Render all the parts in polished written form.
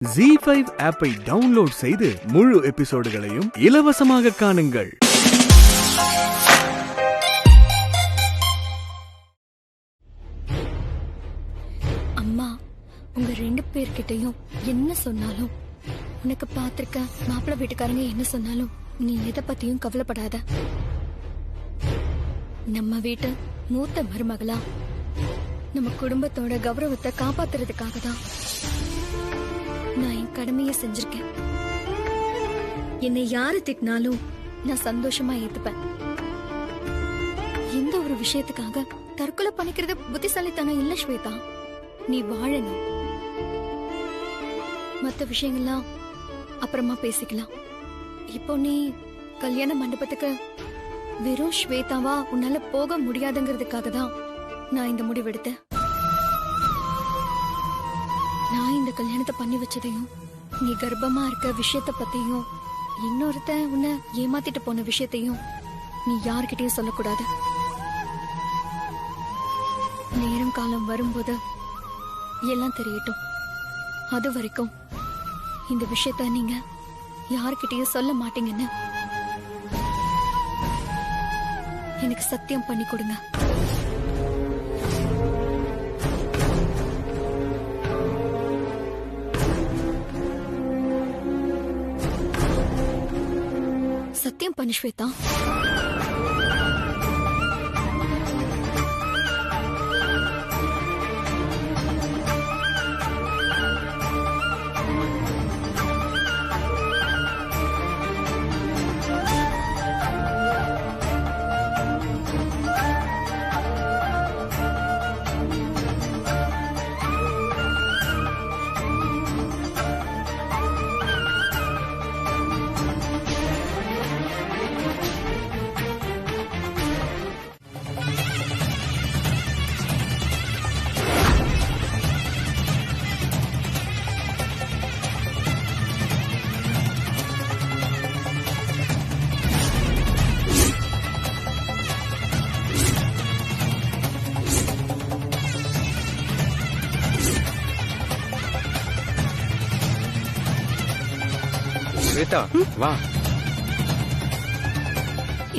ZEE5 ஆப்பை download செய்து முழு எபிசோடுகளையும் இலவசமாக காணுங்கள். அம்மா, உங்க 2 பேர்கிட்டயும் என்ன சொன்னாலும், உனக்கு பாத்திருக்க மாப்பிள்ளை வீட்டுக்காரங்க என்ன சொன்னாலும் நீ எதை பத்தியும் கவலைப்படாத. நம்ம வீட்டு மூத்த மருமகளா நம்ம குடும்பத்தோட கௌரவத்தை காப்பாத்துறதுக்காக தான் நான் என் கடமையை செஞ்சிருக்கேன். என்னை யாரு திட்டினாலும் நான் சந்தோஷமா ஏத்துப்பேன். எந்த ஒரு விஷயத்துக்காக தற்கொலை பண்ணிக்கிறது புத்திசாலித்தனம் இல்ல ஸ்வேதா. நீ வாழணும். மத்த விஷயங்கள்லாம் அப்புறமா பேசிக்கலாம். இப்போ நீ கல்யாண மண்டபத்துக்கு வெறும் ஸ்வேதாவா உன்னால போக முடியாதுங்கிறதுக்காக தான் நான் இந்த முடிவெடுத்தேன். நான் இந்த கல்யாணத்தை பண்ணி வச்சதையும், நீ கர்ப்பமா இருக்க விஷயத்த பத்தியும், இன்னொருத்த உன்னை ஏமாத்திட்டு போன விஷயத்தையும் நீ யார்கிட்டயும் சொல்லக்கூடாது. நேரம் காலம் வரும்போது எல்லாம் தெரியட்டும். அது வரைக்கும் இந்த விஷயத்த நீங்க யார்கிட்டயும் சொல்ல மாட்டீங்கன்னு எனக்கு சத்தியம் பண்ணி கொடுங்க. சத்தியம் பண்ணு ஸ்வேதா. ஸ்வேதா, வா.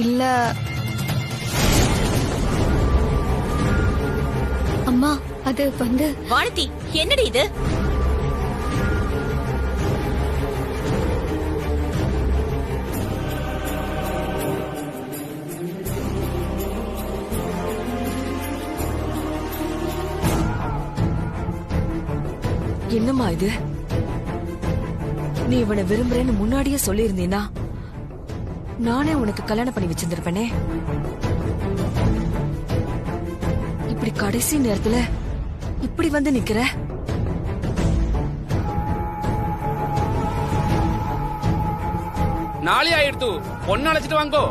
இல்ல அம்மா, அது வந்து வானதி, என்னடி இது? என்னம்மா இது? நீ இவனை விரும்புறேன்னு முன்னாடியே சொல்லியிருந்தீனா நானே உனக்கு கல்யாணம் பண்ணி வச்சிருந்திருப்பேனே. இப்படி கடைசி நேரத்துல இப்படி வந்து நிக்கிற. நாளை ஆயிடுத்து, பொண்ணு அழைச்சிட்டு வாங்கோ.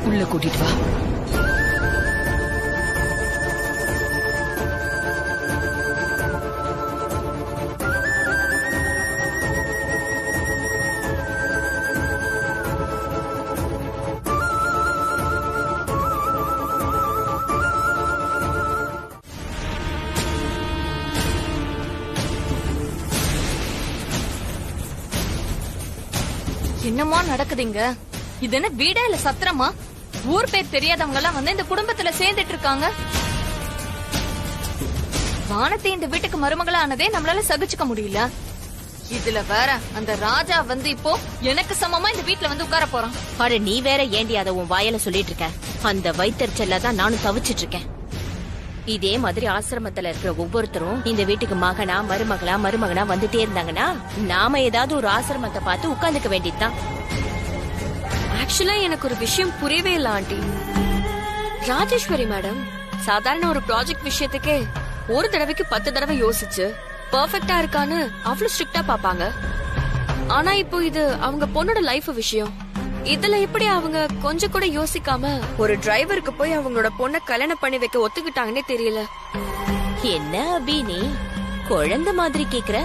உள்ள கூட்டிட்டு வா. என்னமா நடக்குதுங்க? இது என்ன வீடா இல்ல சத்திரமா? ஊர் பேர் தெரியாதவங்க எல்லாம் வந்து இந்த குடும்பத்துல சேர்ந்துட்டு இருக்காங்க. வானத்தை இந்த வீட்டுக்கு மருமகளா ஆனதே நம்மளால சகிச்சுக்க முடியல. இதுல வேற அந்த ராஜா வந்து இப்போ எனக்கு சமமா இந்த வீட்டுல வந்து உட்கார போறான். அட, நீ வேற ஏண்டி அத உன் வாயில சொல்லிட்டு இருக்க? அந்த வயிற்றுச்சல்ல தான் நானும் தவிச்சிட்டு இருக்கேன். இதே மாதிரி ஆசிரமத்துல இருக்கிற ஒவ்வொருத்தரும் இந்த வீட்டுக்கு மகனா மருமகனா வந்துட்டே இருந்தாங்கன்னா நாம ஏதாவது ஒரு ஆசிரமத்தை பார்த்து உட்கார்ந்துக்க வேண்டியதுதான். ஆக்சுவலா எனக்கு ஒரு விஷயம் புரியவே இல்ல ஆண்டி. ராஜேஸ்வரி மேடம் சாதாரண ஒரு ப்ராஜெக்ட் விஷயத்துக்கே ஒரு தடவைக்கு 10 தடவை யோசிச்சு பெர்ஃபெக்ட்டா இருக்கான்னு அவ்வளவு ஸ்ட்ரிக்ட்டா பாப்பாங்க. ஆனா இப்போ இது அவங்க பொண்ணோட லைஃப் விஷயம். இதுல எப்படி அவங்க கொஞ்சம் கூட யோசிக்காம ஒரு டிரைவருக்கு போய் அவங்களோட பொண்ணை கல்யாணம் பண்ணி வைக்க ஒத்துக்கிட்டாங்கன்னே தெரியல. என்ன அபி, நீ குழந்தை மாதிரி கேக்குற?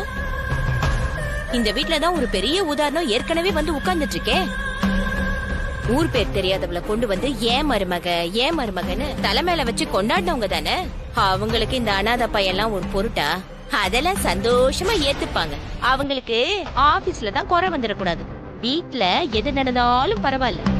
இந்த வீட்லதான் ஒரு பெரிய உதாரணம் ஏற்கனவே வந்து உட்கார்ந்துட்டு இருக்கேன். ஊர் பேர் தெரியாதவளை கொண்டு வந்து ஏன் மருமகன்னு தலைமையில வச்சு கொண்டாடினவங்க தானே. அவங்களுக்கு இந்த அனாதை பையெல்லாம் ஒரு பொருட்டா? அதெல்லாம் சந்தோஷமா ஏத்துப்பாங்க. அவங்களுக்கு ஆபீஸ்ல தான் குறை வந்துடக்கூடாது. வீட்ல எது நடந்தாலும் பரவாயில்ல.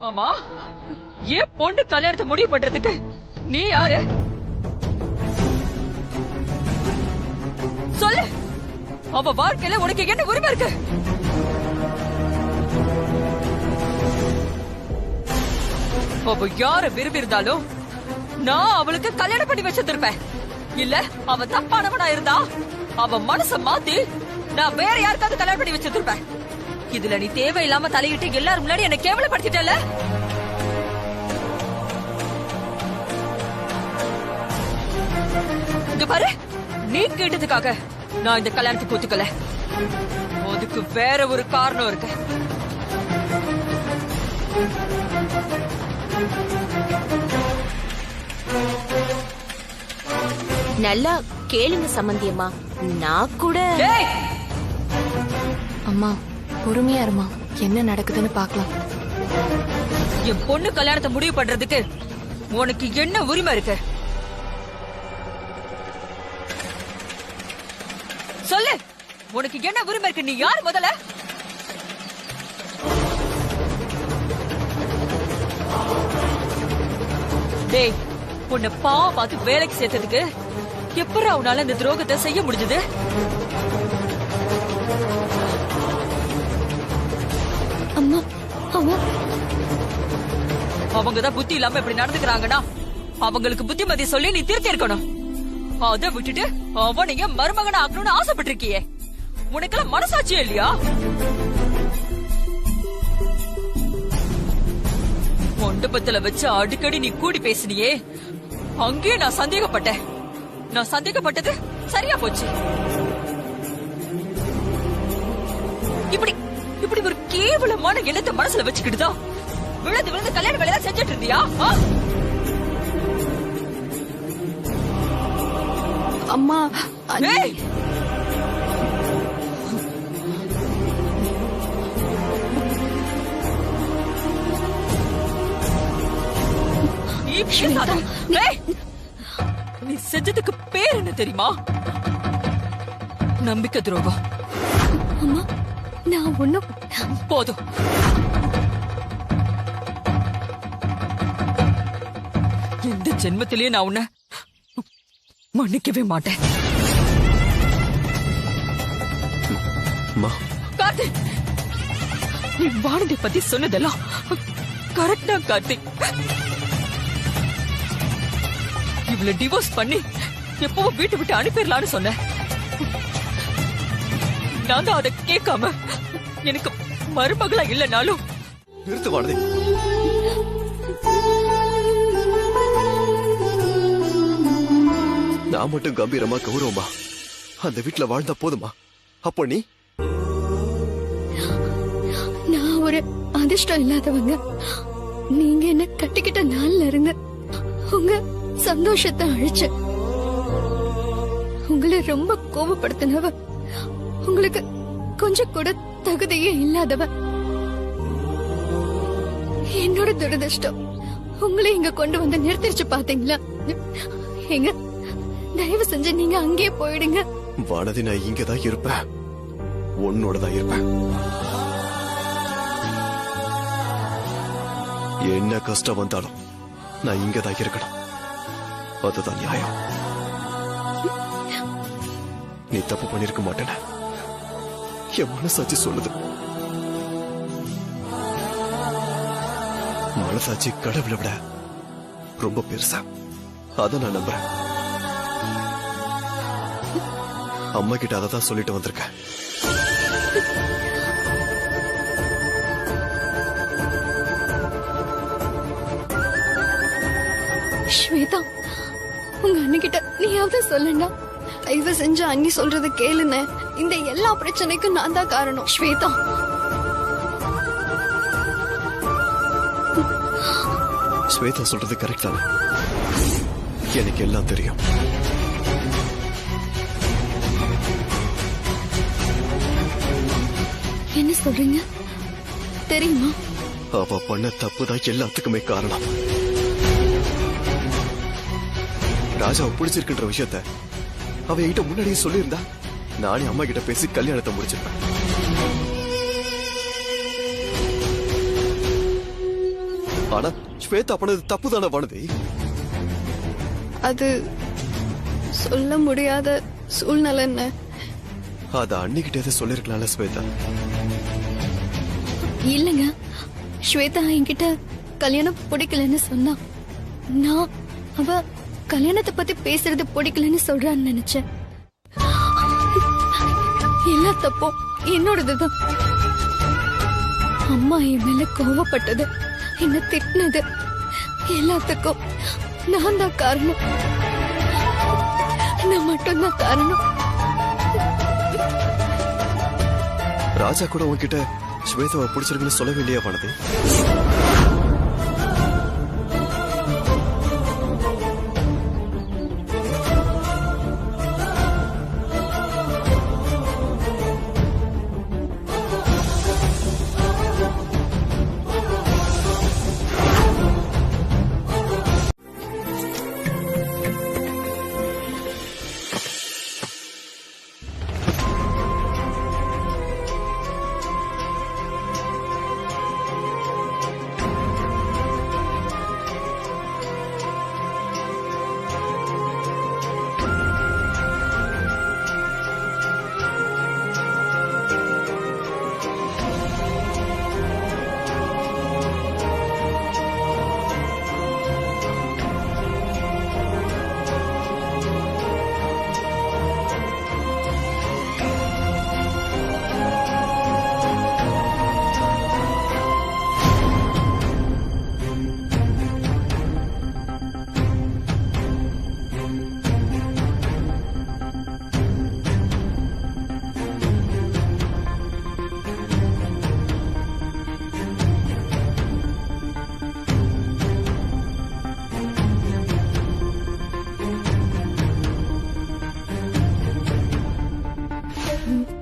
ஆமா, ஏன் பொண்ணு கல்யாணத்தை முடிவு பண்றதுக்கு நீ யாரு? சொல்லு. அவ வாழ்க்கையில உனக்கு என்ன உரிமை இருக்கு? அவ யார விரும்பி இருந்தாலும் நான் அவளுக்கு கல்யாணம் பண்ணி வச்சிருப்பேன். இல்ல அவ தப்பானவனா இருந்தா அவ மனச மாத்தி நான் வேற யாருக்காவது கல்யாணம் பண்ணி வச்சிருப்பேன். இதுல நீ தேவையில்லாம தலையிட்டு எல்லாரும் முன்னாடி என்ன கேவலப்படுத்திட்டல. இங்க பாரு, நீ கேட்டதுக்காக நான் இந்த கல்யாணத்துக்கு ஒத்துக்கல. அதுக்கு வேற ஒரு காரணம் இருக்கு. நல்லா கேளுங்க சம்பந்தியம்மா. நான் கூட அம்மா பொறுமையா இருமா, என்ன நடக்குதுன்னு பாக்கலாம். என் பொண்ணு கல்யாணத்தை முடிவு பண்றதுக்கு உனக்கு என்ன உரிமை இருக்கு? சொல்லு, உனக்கு என்ன உரிமை இருக்கு? நீ யார் முதல்ல? டேய், உன்னை பாவம் பார்த்து வேலைக்கு சேர்த்ததுக்கு எப்பறம் அவனால இந்த துரோகத்தை செய்ய முடிஞ்சது? அம்மா, அவங்கதான் புத்தி இல்லாம இப்படி நடந்துக்கிறாங்கன்னா அவங்களுக்கு புத்திமதி சொல்லி நீ திருத்தி இருக்கணும். அதை விட்டுட்டு அவனைய மருமகனை ஆக்கணும்னு ஆசைப்பட்டிருக்கியே, உனக்கெல்லாம் மனசாட்சியே இல்லையா? மண்டபத்துல வச்சு அடிக்கடி நீ கூடி பேசினியே, அங்கேயே நான் சந்தேகப்பட்டேன். நான் சந்தேகப்பட்டது சரியா போச்சு. இப்படி இப்படி ஒரு கேவலமான எண்ணத்தை மனசுல வச்சுக்கிட்டுதான் விழுந்து விழுந்து கல்யாண வேலையா செஞ்சுட்டு இருந்தியா? அம்மா, ஏய், நீ பேசாத. ஏய், நீ செஞ்சதுக்கு பேர் என்ன தெரியுமா? நம்பிக்கை துரோகம். அம்மா, நான் ஒண்ணும் போதும். எந்த ஜென்மத்திலேயே நான் உன்னை மன்னிக்கவே மாட்டேன். கார்த்திக், நீ வானதி பத்தி சொன்னதெல்லாம் கரெக்டா கார்த்திக். இவள டிவோர்ஸ் பண்ணி எப்பவும் வீட்டு விட்டு அனுப்பிடலான்னு சொன்ன. நான் தான் அதை கேட்காம எனக்கு மருமகளா இல்லனாலும் நிறுத்து வானதி. நான் மட்டும் கம்பீரமா கௌரவமா அந்த வீட்டுல வாழ்ந்தா போதுமா? அப்போ நீ? நான் ஒரு அதிர்ஷ்டம் இல்லாதவங்க. நீங்க என்ன கட்டிக்கிட்ட நாள்ல இருந்து உங்க சந்தோஷத்தை அழிச்ச, உங்களை ரொம்ப கோபப்படுத்தினவ, உங்களுக்கு கொஞ்சம் கூட தகுதியே இல்லாதவ. என்னோட துரதிர்ஷ்டம் உங்களை இங்க கொண்டு வந்து நிறுத்திருச்சு பாத்தீங்களா? எங்க தயவு செஞ்சு நீங்க அங்கேயே போயிடுங்க. வானதி, நான் இங்கதான் இருப்பேன், உன்னோடதான் இருப்பேன். என்ன கஷ்டம் வந்தாலும் நான் இங்கதான் இருக்கணும். அதுதான் நியாயம். நீ தப்பு பண்ணிருக்க மாட்டேன என் மனசாட்சி சொல்லுது. மனசாட்சி கடவுளை விட ரொம்ப பெருசா. அத நான் நம்புறேன். அம்மா கிட்ட அதை தான் சொல்லிட்டு வந்திருக்கேன். ஸ்வேதா, உங்க அண்ணிக்கிட்ட நீயாவது சொல்லண்டா. தயவு செஞ்சு அண்ணி சொல்றத கேளுன. இந்த எல்லா பிரச்சனைக்கும் நான் தான் காரணம். ஸ்வேதா, ஸ்வேதா சொல்றது கரெக்ட் தானே? எனக்கு எல்லாம் தெரியும். என்ன சொல்றீங்க? தெரியுமா? அவ பண்ண தப்புதான் எல்லாத்துக்குமே காரணம். ராஜாவை பிடிச்சிருக்குன்ற விஷயத்த அவ என்கிட்ட முன்னாடியே சொல்லியிருந்தா நானே அம்மா கிட்ட பேசி கல்யாணத்தை முடிச்சிருப்பேன். ஆனா ஸ்வேதா பண்ணது தப்பு தானே வானதி? அது சொல்ல முடியாத சூழ்நிலை. என்ன அத அன்னிக்கிட்டே சொல்லிருக்கலாம்ல ஸ்வேதா? இல்லங்க, ஸ்வேதா என்கிட்ட கல்யாணம் பிடிக்கலன்னு சொன்னா. நான் அவ கல்யாணத்தை பத்தி பேசுறது பிடிக்கலன்னு சொல்றான்னு நினைச்சேன். எல்லா தப்பும் என்னோடதுதான். அம்மா என் மேல கோவப்பட்டது, என்ன திட்டினது எல்லாத்துக்கும் நான் தான் காரணம். நான் மட்டும்தான் காரணம். ராஜா கூட உன்கிட்ட ஸ்வேதாவை பிடிச்சிருக்குன்னு சொல்லவே இல்லையா வானதி?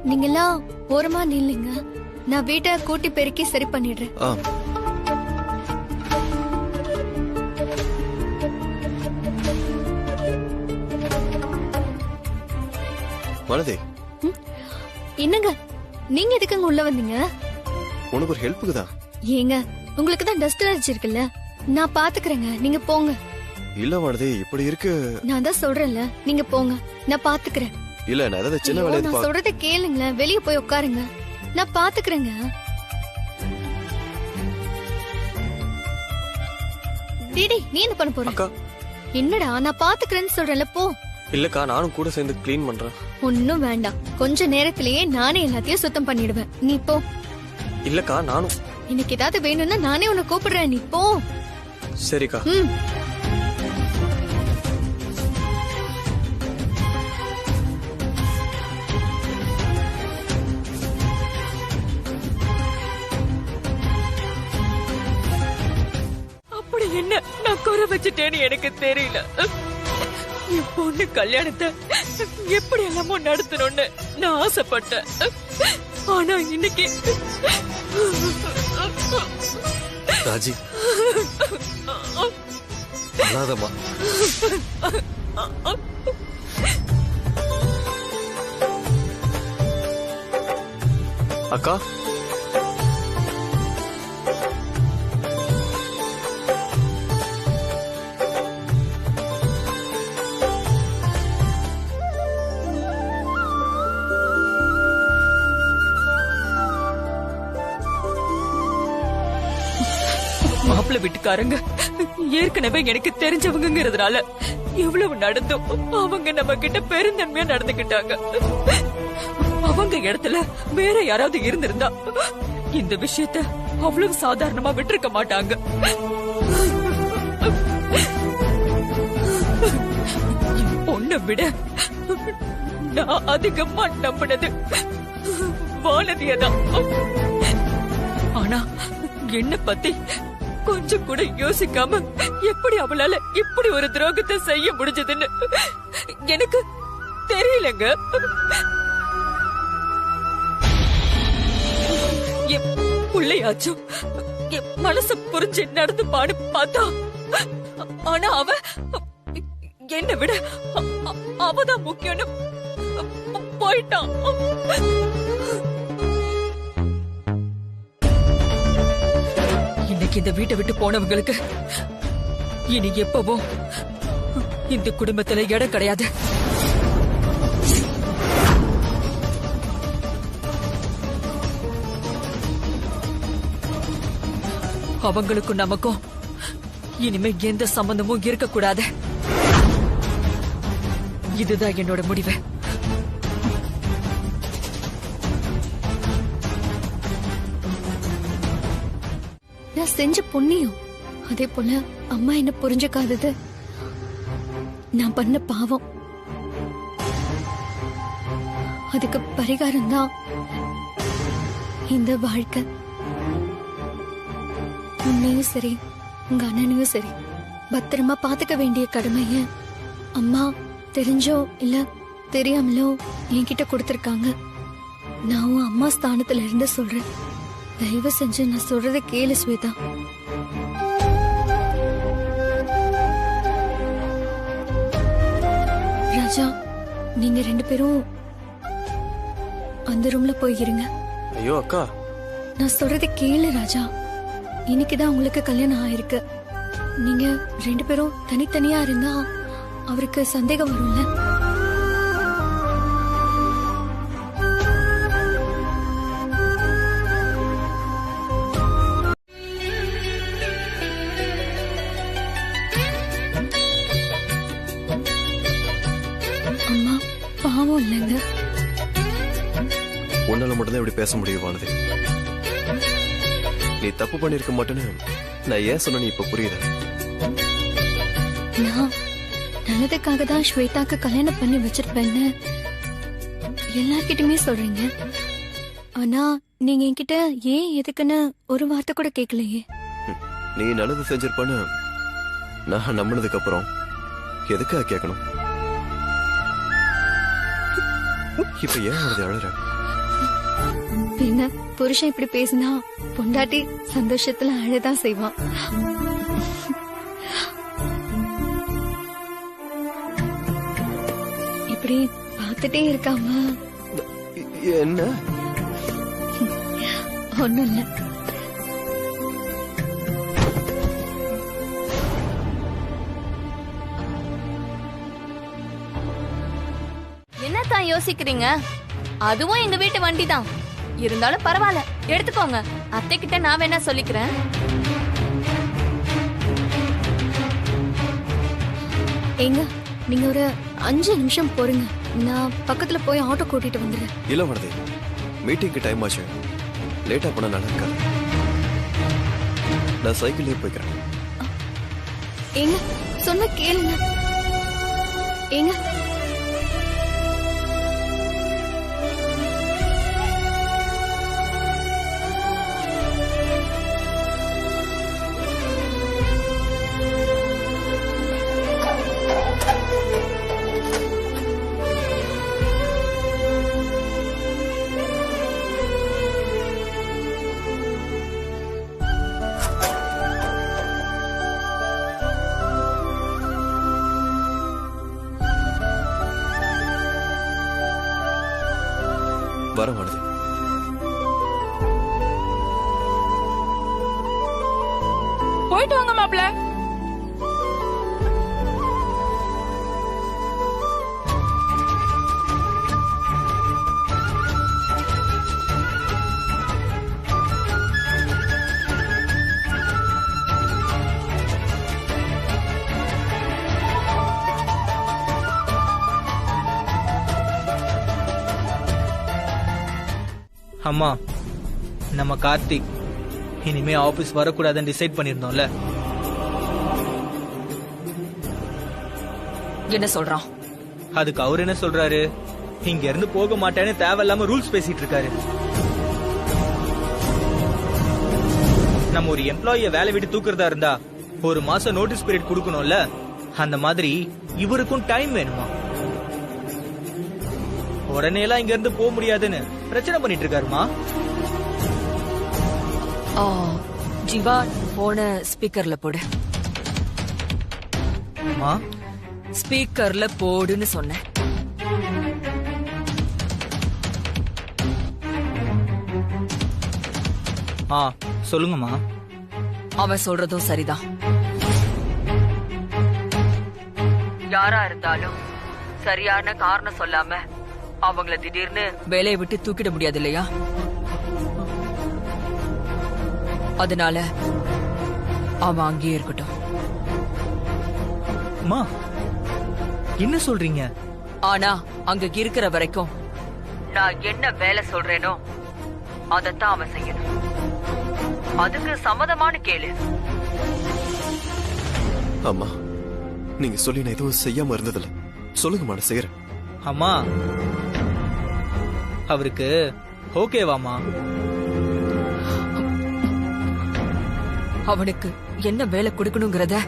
நீங்கெல்லாம் ஓரமா நில்லுங்க. நான் வீட்டை கூட்டி பெருக்கி சரி பண்ணிடுறேன். வானதி, என்னங்க நீங்க எதுக்குங்க உள்ள வந்தீங்க? உனக்கு ஒரு ஹெல்ப்புக்கு தான். ஏங்க, உங்களுக்கு தான் டஸ்ட் அலர்ஜி இருக்குல்ல, நான் பாத்துக்கிறேங்க, நீங்க போங்க. இல்ல வானதி, இப்படி இருக்கு. நான் தான் சொல்றேன்ல, நீங்க போங்க, நான் பாத்துக்கிறேன். இல்ல நான் ஏதாவது சின்ன ஐயோ, வேலையை நான் சொல்றத கேளுங்களேன், வெளிய போய் உட்காருங்க, நான் பாத்துக்கிறேங்க. டிடி, நீ என்ன பண்ண போற? அக்கா, என்னடா, நான் பாத்துக்கிறேன்னு சொல்றேன்ல, போ. இல்லக்கா, நானும் கூட சேர்ந்து க்ளீன் பண்றேன். ஒன்னும் வேண்டாம், கொஞ்ச நேரத்திலேயே நானே எல்லாத்தையும் சுத்தம் பண்ணிடுவேன், நீ போ. இல்லக்கா, நானும். எனக்கு ஏதாவது வேணும்னா நானே உன்னை கூப்பிடுறேன், நீ போ. சரிக்கா. அப்படி என்ன நான் குறை வச்சுட்டேன்னு எனக்கு தெரியல. என் பொண்ணு கல்யாணத்தை எப்படி எல்லாமோ நடத்தணும்னு நான் ஆசைப்பட்டேன். ஆனா இன்னைக்கு ராஜி, அழாதம்மா. அக்கா, மாப்பிள்ளை வீட்டுக்காரங்க ஏற்கனவே எனக்கு தெரிஞ்சவங்கிறதுனால எவ்வளவு நடந்தும் அவங்க நம்ம கிட்ட பெருந்தன்மையா நடந்துகிட்டாங்க. அவங்க இடத்துல வேற யாராவது இருந்திருந்தா இந்த விஷயத்த அவ்வளவு சாதாரணமா விட்டுருக்க மாட்டாங்க. பொண்ணை விட நான் அதிகமா நம்பினது வானதியதான். ஆனா என்ன பத்தி கொஞ்சம் கூட யோசிக்காம எப்படி அவளால இப்படி ஒரு துரோகத்தை செய்ய முடிஞ்சதுன்னு எனக்கு தெரியலங்க. என் பிள்ளையாச்சும் என் மனச புரிஞ்சு நடந்து பாடு பார்த்தா, ஆனா அவ என்னை விட அவதான் முக்கியம்னு போயிட்டான். இன்னைக்கு இந்த வீட்டை விட்டு போனவங்களுக்கு இனி எப்பவும் இந்த குடும்பத்துல இடம் கிடையாது. அவங்களுக்கும் நமக்கும் இனிமே எந்த சம்பந்தமும் இருக்கக்கூடாது. இதுதான் என்னோட முடிவு. நான் செஞ்ச புண்ணியம், அதே போல அம்மா என்ன புரிஞ்சுக்காதது நான் பண்ண பாவம். அதுக்கு பரிகாரம் தான் இந்த வாழ்க்கை. உன்னையும் சரி உங்க அண்ணனையும் சரி பத்திரமா பாத்துக்க வேண்டிய கடமைய அம்மா தெரிஞ்சோ இல்ல தெரியாமலோ என்கிட்ட கொடுத்திருக்காங்க. நான் உன் அம்மா ஸ்தானத்துல இருந்து சொல்றேன், தயவு செஞ்சு நான் சொல்றதை கேளு ஸ்வேதா. ராஜா, நீங்க 2 பேரும் அந்த ரூம்ல போய் இருங்க. ஐயோ அக்கா, நான் சொல்றதை கேளு ராஜா. இன்னைக்குதான் உங்களுக்கு கல்யாணம் ஆயிருக்கு. நீங்க 2 பேரும் தனித்தனியா இருந்தா அவருக்கு சந்தேகம் வரும்ல. அம்மா பாவம் இல்லைங்க. உன்னால மட்டும்தான் இப்படி பேச முடியும் வானதி. நீ தப்பு பண்ணிருக்க மாட்டேன்னு நான் ஏன் சொன்ன நீ இப்ப புரியுத? நான் நல்லதுக்காக தான் ஸ்வேதாக்கு கல்யாணம் பண்ணி வச்சிருப்பேன்னு எல்லார்கிட்டயுமே சொல்றீங்க. ஆனா நீங்க என்கிட்ட ஏன் எதுக்குன்னு ஒரு வார்த்தை கூட கேட்கலையே. நீ நல்லது செஞ்சிருப்பான்னு நான் நம்பினதுக்கு அப்புறம் எதுக்காக கேட்கணும்? இப்ப ஏன் அழுது அழுற? என்ன புருஷன் இப்படி பேசினா பொண்டாட்டி சந்தோஷத்துல அழதான் செய்வான். இப்படி பார்த்துட்டே இருக்காம என்ன? ஒண்ணும் இல்ல. என்னத்தான் யோசிக்கிறீங்க? அதுவும் எங்க வீட்டு வண்டி தான். இருந்தாலும் பரவாயில்ல, எடுத்துக்கோங்க. அத்தை கிட்ட நான் வேணா சொல்லிக்கிறேன். ஏங்க, நீங்க ஒரு 5 நிமிஷம் பொறுங்க. நான் பக்கத்துல போய் ஆட்டோ கூட்டிட்டு வந்துடுறேன். இல்ல வரதே, மீட்டிங்க்கு டைம் ஆச்சு. லேட்டா போனா நல்லா இருக்காது. நான் சைக்கிள்லயே போய்க்கிறேன். ஏங்க, சொன்ன கேளுங்க. ஏங்க, வர வருது. போயிட்டு வாங்க மாப்பிள்ள. அம்மா, நம்ம கார்த்திக் இனிமே ஆபீஸ் வரக்கூடாதுன்னு டிசைட் பண்ணிருந்தோம்ல. என்ன சொல்றான்? அதுக்கு அவர் என்ன சொல்றாரு? இங்க இருந்து போக மாட்டேன்னு தேவையில்லாம ரூல்ஸ் பேசிட்டு இருக்காரு. நம்ம ஒரு எம்ப்ளாயிய வேலை விட்டு தூக்குறதா இருந்தா 1 மாசம் நோட்டீஸ் பீரியட் கொடுக்கணும்ல. அந்த மாதிரி இவருக்கும் டைம் வேணுமா? உடனே எல்லாம் இங்க இருந்து போக முடியாதுன்னு பிரச்சனை பண்ணிட்டு இருக்காருமா. ஜீவா, போன ஸ்பீக்கர்ல போடு. ஸ்பீக்கர்ல போடுன்னு சொன்னேன். சொல்லுங்கம்மா. அவன் சொல்றதும் சரிதான். யாரா இருந்தாலும் சரியான காரணம் சொல்லாம அவங்கள திடீர்னு வேலையை விட்டு தூக்கிட முடியாது இல்லையா? அதனால அவன் அங்கேயே இருக்கட்டும். அம்மா, என்ன சொல்றீங்க? ஆனா அங்க இருக்கிற வரைக்கும் நான் என்ன வேலை சொல்றேனோ அதத்தான் அவன் செய்யணும். அதுக்கு சம்மதமான கேளு. அம்மா, நீங்க சொல்லி நான் எதுவும் செய்யாம இருந்ததில்ல. சொல்லுங்கம்மா, நான் செய்யறேன். அம்மா, அவருக்கு ஓகேவாமா? அவனுக்கு என்ன வேலை கொடுக்கணுங்கிறத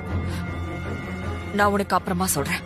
நான் உனக்கு அப்புறமா சொல்றேன்.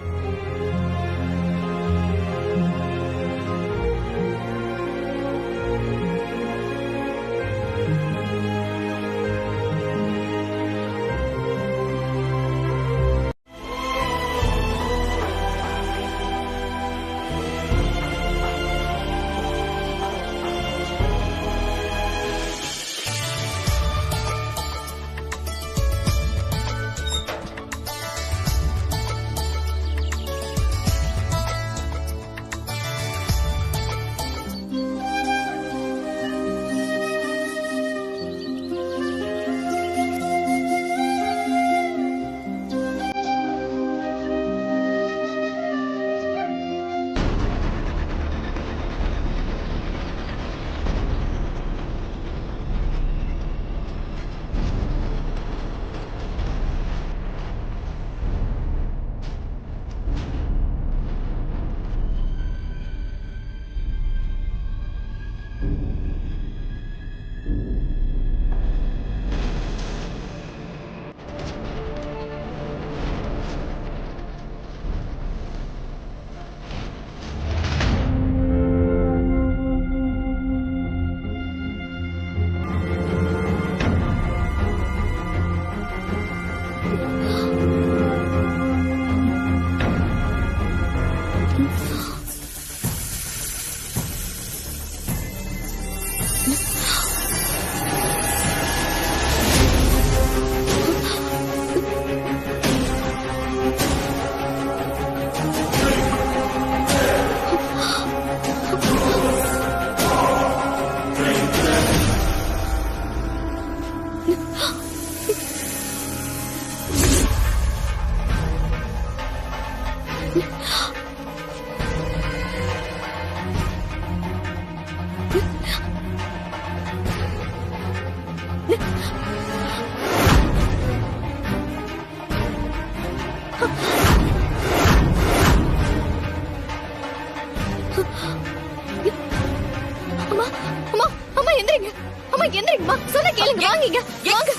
அம்மா, அம்மா, அம்மா எந்திரிங்க. அம்மா எந்திரிங்கம்மா. சொன்னா கேளுங்க. வாங்கிங்க. வாங்க.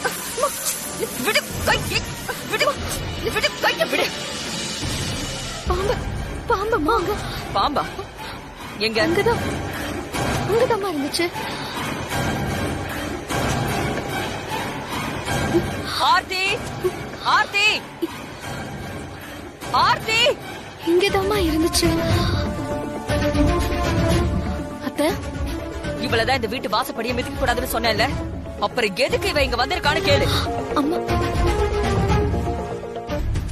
விடு கை. விடு. விடு கைய விடு. பாம்பு. பாம்பம்மா அங்க. பாம்பா? எங்க? அங்கதான். அங்கதாம்மா இருந்துச்சு. ஆர்த்தி, ஆர்த்தி, ஆர்த்தி. இங்கதாம்மா இருந்துச்சு. அத்தை, இவ்வளவுதான் இந்த வீட்டு வாசப்படியை மிதிக்க கூடாதுன்னு சொன்னேன்ல. அப்புறம் எதுக்கு இவ இங்க வந்திருக்கான்னு கேளு. அம்மா,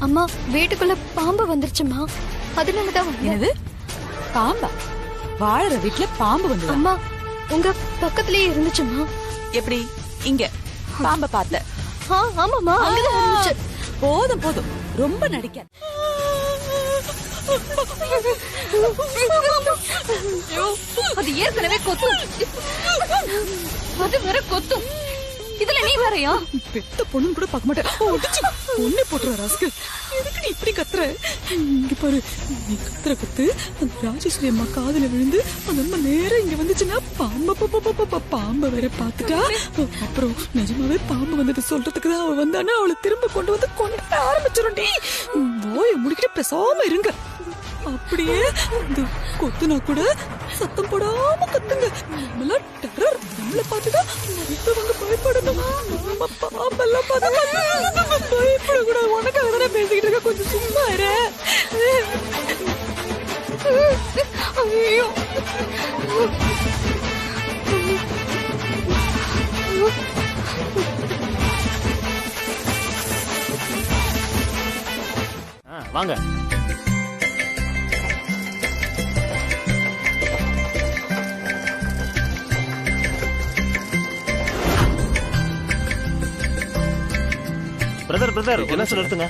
அம்மா வீட்டுக்குள்ள பாம்பு வந்துருச்சுமா. அதனாலதான் என்னது? பாம்பா? வாழற வீட்டுல பாம்பு வந்து? அம்மா, உங்க பக்கத்துலயே இருந்துச்சுமா. எப்படி? இங்க பாம்ப பார்த்த? ஆமாமா, அங்கதான் இருந்துச்சு. போதும் போதும், ரொம்ப நடிக்க. ஐயோ, அது ஏற்கனவே கொத்தும். அது வேற கொத்தும். இதுல நீ வேறயா? பெத்த பொண்ணு கூட பார்க்க மாட்டேன். பொண்ணு போட்டுற ராஸ்க்கு. எதுக்கு நீ இப்படி கத்துற? இங்க பாரு, நீ கத்துற கத்து அந்த ராஜேஸ்வரி அம்மா காதுல விழுந்து அந்த அம்மா நேரா இங்க வந்துச்சுன்னா பாம்பை வேற பாத்துட்டா. அப்புறம் நிஜமாவே பாம்பு வந்தது சொல்றதுக்கு தான் அவ வந்தானா அவளை திரும்ப கொண்டு வந்து கொண்டு ஆரம்பிச்சிருண்டி. போய முடிக்கிட்டு பேசாம இருங்க. அப்படியே இந்த கொத்துனா கூட சத்தம் போடாம கத்துங்க. நம்மளாம் டெரர். நம்மள பார்த்துதான் மருத்துவங்க பயப்படணும். நம்ம பாம்பெல்லாம் பார்த்து பயப்படக்கூடாது. உனக்காக தானே பேசிக்கிட்டு இருக்க. கொஞ்சம் சும்மா இரு. ஐயோ, வாங்க. பிரதர் பிரதர் என்ன சொல்ல நிறுத்துங்க.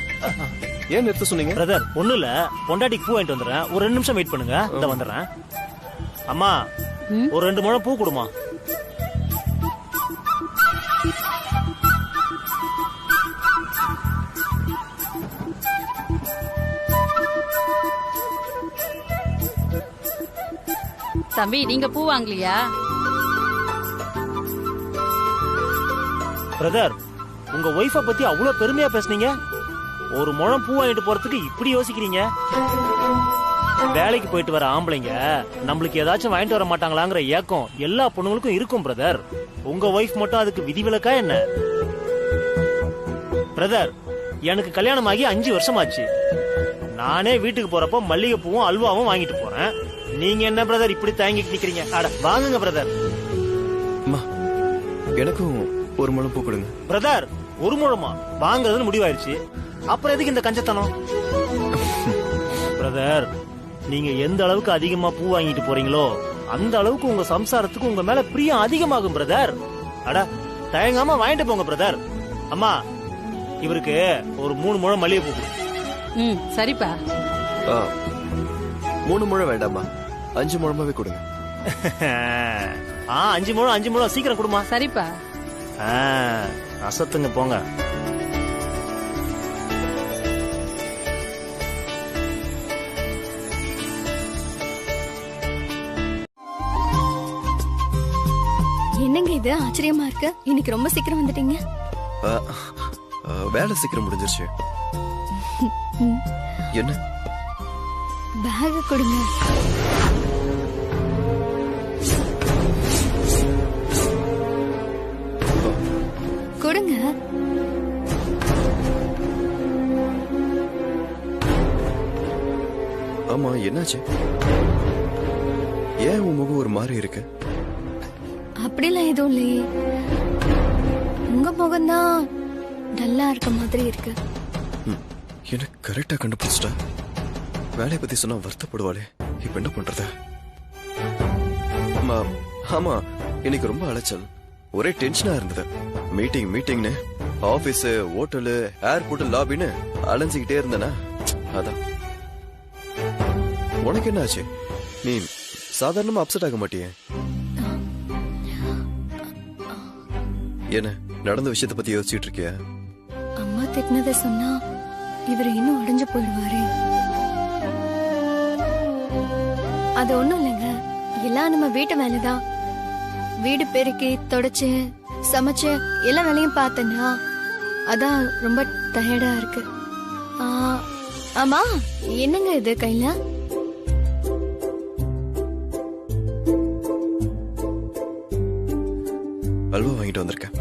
ஏன் நிறுத்த சொன்னீங்க? பிரதர் ஒண்ணு இல்ல, பொண்டாட்டிக்கு பூ வாங்கிட்டு வந்துடுறேன். ஒரு 2 நிமிஷம் வெயிட் பண்ணுங்க, இந்த வந்துடுறேன். அம்மா ஒரு 2 முழம் பூ கொடுமா. தம்பி நீங்க பூ வாங்கலையா? பிரதர் உங்க ஒய்ஃப பத்தி அவ்வளவு பெருமையா பேசுனீங்க. ஒரு முழம் பூ வாங்கிட்டு போறதுக்கு இப்படி யோசிக்கிறீங்க. வேலைக்கு போயிட்டு வர ஆம்பளைங்க நம்மளுக்கு ஏதாச்சும் வாங்கிட்டு வர மாட்டாங்களாங்கிற ஏக்கம் எல்லா பொண்ணுங்களுக்கும் இருக்கும் பிரதர். உங்க ஒய்ஃப் மட்டும் அதுக்கு விதிவிலக்கா என்ன? பிரதர் எனக்கு கல்யாணம் ஆகி 5 வருஷம் ஆச்சு. நானே வீட்டுக்கு போறப்போ மல்லிகை பூவும் அல்வாவும் வாங்கிட்டு போறேன். நீங்க என்ன பிரதர் இப்படி தயங்கிட்டு நிக்கிறீங்க? அட வாங்குங்க பிரதர். எனக்கும் ஒரு முழம் பூ கொடுங்க. பிரதர் ஒரு முழமா வாங்குறதுன்னு முடிவாயிருச்சு. அப்புறம் எதுக்கு இந்த கஞ்சத்தனம்? பிரதர் நீங்க எந்த அளவுக்கு அதிகமா பூ வாங்கிட்டு போறீங்களோ அந்த அளவுக்கு உங்க சம்சாரத்துக்கு உங்க மேல பிரியம் அதிகமாகும் பிரதர். அட தயங்காம வாங்கிட்டு போங்க பிரதர். அம்மா இவருக்கு ஒரு 3 முழம் மல்லிகை பூ. சரிப்பா. 3 முழம் வேண்டாமா, 5 முழமாவே கொடுங்க. 5 முழம் சீக்கிரம் கொடுமா. சரிப்பா. அசத்துங்க போங்க. என்னங்க இது ஆச்சரியமா இருக்கு. இன்னைக்கு ரொம்ப சீக்கிரம் வந்துட்டீங்க. வேலை சீக்கிரம் முடிஞ்சிருச்சு. என்ன? பேக் கொடுங்க. கொடுங்க. ஆமா என்னாச்சு? ஏன் உன் முகம் ஒரு மாதிரி இருக்கு? அப்படிலாம் எதுவும் இல்லையே. உங்க முகம்தான் டல்லா இருக்க மாதிரி இருக்கு. எனக்கு கரெக்டா கண்டுபிடிச்சிட்டா. வேலையை பத்தி சொன்னா வருத்தப்படுவாளே, இப்ப என்ன பண்றது? ஆமா இன்னைக்கு ரொம்ப அலைச்சல், ஒரே டென்ஷனா இருந்தது. மீட்டிங்னு ஆபீஸ், ஹோட்டலு, ஏர்போர்ட், லாபின்னு அலைஞ்சுக்கிட்டே இருந்தனா. அதான். உனக்கு என்ன ஆச்சு? நீ சாதாரணமா அப்செட் ஆக மாட்டியே? என்ன நடந்த விஷயத்தை பத்தி யோசிச்சுட்டு இருக்கியா? அம்மா திட்டினதை சொன்னா இவர் இன்னும் அடைஞ்சு போயிடுவாரு. அது ஒண்ணும் இல்லைங்க, எல்லாம் நம்ம வீட்டு வேலைதான். வீடு பெருக்கி தொடச்சு சமைச்சு எல்லா வேலையும் பார்த்தேன்னா அதான் ரொம்ப டயர்டா இருக்கு. ஆமா என்னங்க இது கையில? அல்வா வாங்கிட்டு வந்திருக்கேன்.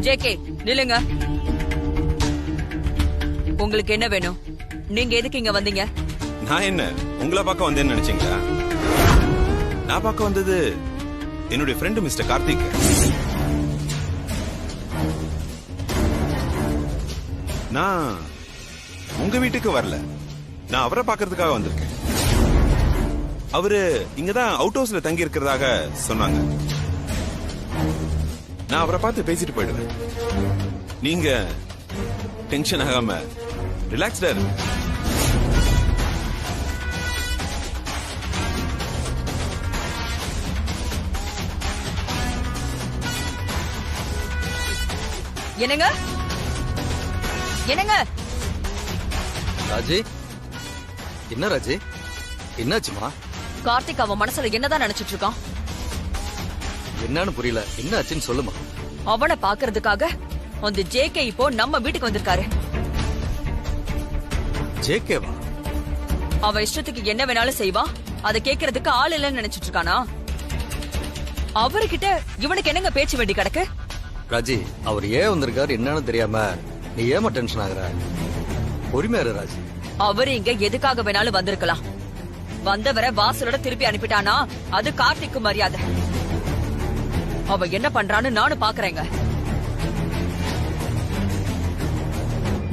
ஜேகே நில்லுங்க. உங்களுக்கு என்ன வேணும்? நீங்க எதுக்கு இங்க வந்தீங்க? நான் என்ன உங்களை பார்க்க வந்தேன்னு நினைச்சீங்களா? நான் பார்க்க வந்தது என்னுடைய ஃப்ரெண்டு மிஸ்டர் கார்த்திக். நான் உங்க வீட்டுக்கு வரல, நான் அவரை பார்க்கறதுக்காக வந்திருக்கேன். அவரு இங்கதான் அவுட் ஹவுஸ்ல தங்கி இருக்கிறதாக சொன்னாங்க. நான் அவரை பார்த்து பேசிட்டு போயிடுவேன். நீங்க டென்ஷன் ஆகாம ரிலாக்ஸ்டா இருங்க. என்னங்க என்னங்க? ராஜி, என்ன ராஜி, என்னாச்சுமா? கார்த்திக் அவன் மனசுல என்னதான் நினைச்சிட்டு இருக்கான்? என்னன்னு புரியல, என்ன ஆச்சுன்னு சொல்லுமா. அவனை பாக்குறதுக்காக அந்த ஜேகே இப்போ நம்ம வீட்டுக்கு வந்திருக்காரு. ஜேகேவா? அவன் இஷ்டத்துக்கு என்ன வேணாலும் செய்வான், அதை கேக்குறதுக்கு ஆள் இல்லைன்னு நினைச்சிட்டு இருக்கானா? அவர்கிட்ட இவனுக்கு என்னங்க பேச்சு வேண்டி கிடக்கு? ராஜி, அவர் ஏன் வந்திருக்காரு என்னன்னு தெரியாம நீ ஏமா டென்ஷன் ஆகுற? பொறுமையா இரு ராஜி. அவரு இங்க எதுக்காக வேணாலும் வந்திருக்கலாம். வந்தவரை வாசலோட திருப்பி அனுப்பிட்டானா அது கார்த்திக்கு மரியாதை. அவ என்ன பண்றான்னு நானும் பாக்குறேங்க.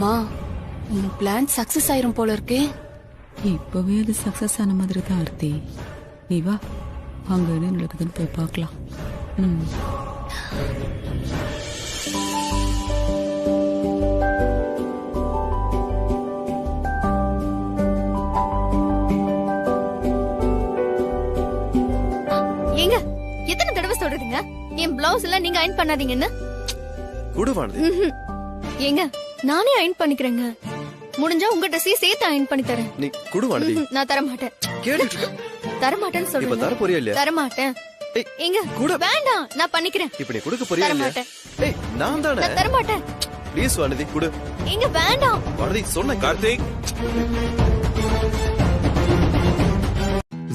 மா, உன் பிளான் சக்சஸ் ஆயிரும் போல இருக்கே. இப்பவே அது சக்சஸ் ஆன மாதிரி தான் ஆர்த்தி. நீ வா, அங்க என்ன நடக்குதுன்னு போய் பார்க்கலாம். ஏங்க, எத்தனை தடவை சொல்றதுங்க என் பிளவுஸ் எல்லாம் நீங்க அயன் பண்ணாதீங்கன்னு? குடுவானது. ஏங்க, நானே அயன் பண்ணிக்கிறேங்க. முடிஞ்சா உங்க ட்ரெஸ்ஸையும் சேர்த்து அயன் பண்ணி தரேன். நீ குடுவானது. நான் தர மாட்டேன். தர மாட்டேன்னு இப்ப சொல்றேன். தர போறியா இல்லையா? தர மாட்டேன். ஏங்க, வேண்டாம், நான் பண்ணிக்கிறேன். இப்ப நீ குடுக்க போறியா தர இல்லையா? மாட்டேன். ஏய், நான் தானே. நான் தர மாட்டேன். ப்ளீஸ் வானதி, குடு. ஏங்க, வேண்டாம். வானதி சொன்ன. கார்த்திக்,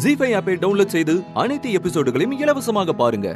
ஜீ5 ஆப்பை டவுன்லோட் செய்து அனைத்து எபிசோடுகளையும் இலவசமாக பாருங்க.